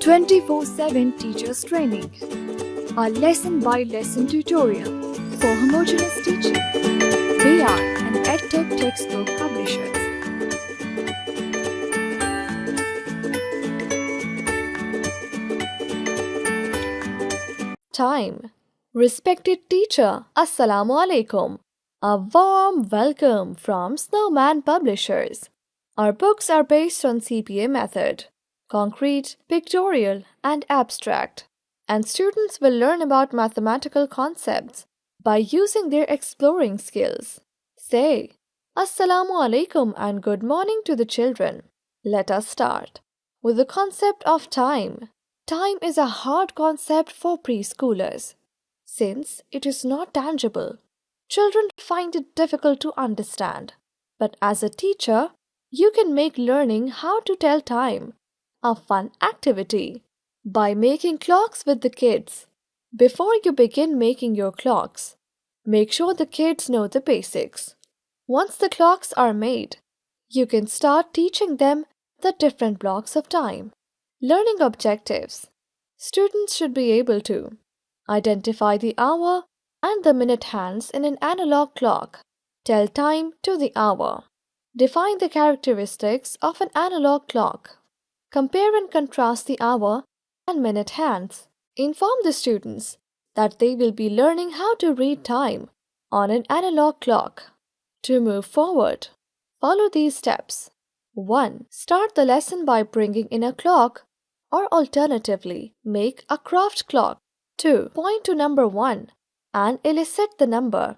24/7 Teachers Training, a lesson-by-lesson tutorial for homogeneous teaching. We are an EdTech textbook publishers. Time. Respected teacher, Assalamu alaikum. A warm welcome from Snowman Publishers. Our books are based on CPA method, concrete, pictorial, and abstract, and students will learn about mathematical concepts by using their exploring skills. Say Assalamu alaikum and good morning to the children. Let us start with the concept of time. Time is a hard concept for preschoolers. Since it is not tangible, children find it difficult to understand. But as a teacher, you can make learning how to tell time a fun activity by making clocks with the kids. Before you begin making your clocks, make sure the kids know the basics. Once the clocks are made, you can start teaching them the different blocks of time. Learning objectives. Students should be able to identify the hour and the minute hands in an analog clock. Tell time to the hour. Define the characteristics of an analog clock. Compare and contrast the hour and minute hands. Inform the students that they will be learning how to read time on an analog clock. To move forward, follow these steps. 1. Start the lesson by bringing in a clock, or alternatively, make a craft clock. 2. Point to number 1 and elicit the number.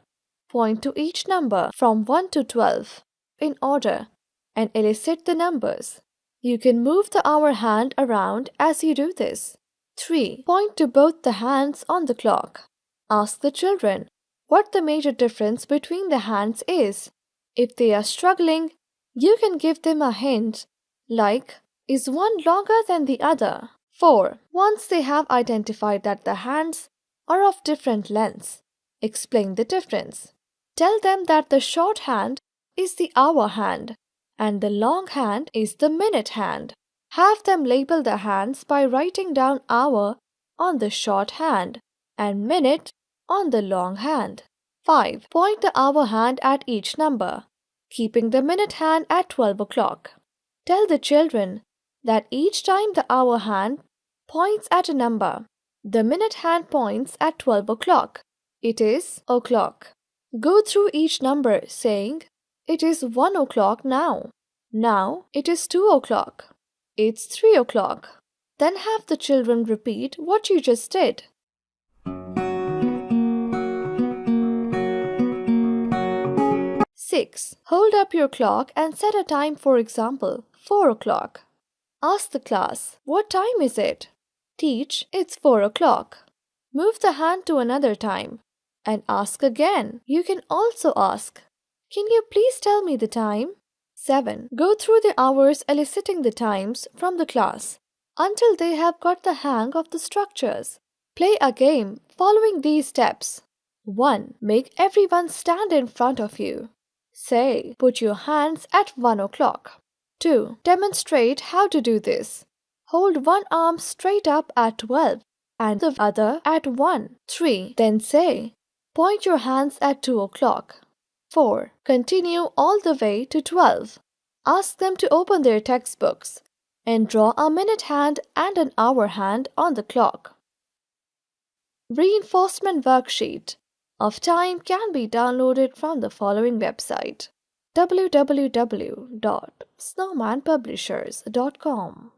Point to each number from 1 to 12 in order and elicit the numbers. You can move the hour hand around as you do this. 3. Point to both the hands on the clock. Ask the children what the major difference between the hands is. If they are struggling, you can give them a hint like, is one longer than the other? 4. Once they have identified that the hands are of different lengths, explain the difference. Tell them that the short hand is the hour hand and the long hand is the minute hand. Have them label the hands by writing down hour on the short hand and minute on the long hand. 5. Point the hour hand at each number, keeping the minute hand at 12 o'clock. Tell the children that each time the hour hand points at a number, the minute hand points at 12 o'clock. It is o'clock. Go through each number saying, it is 1 o'clock now. Now it is 2 o'clock. It's 3 o'clock. Then have the children repeat what you just did. Six. Hold up your clock and set a time, for example, 4 o'clock. Ask the class, what time is it? Teach, it's 4 o'clock. Move the hand to another time and ask again. You can also ask, can you please tell me the time? 7. Go through the hours eliciting the times from the class until they have got the hang of the structures. Play a game following these steps. 1. Make everyone stand in front of you. Say, put your hands at 1 o'clock. 2. Demonstrate how to do this. Hold one arm straight up at 12 and the other at 1. 3. Then say, point your hands at 2 o'clock. 4. Continue all the way to 12. Ask them to open their textbooks and draw a minute hand and an hour hand on the clock. Reinforcement worksheet of time can be downloaded from the following website: www.snowmanpublishers.com.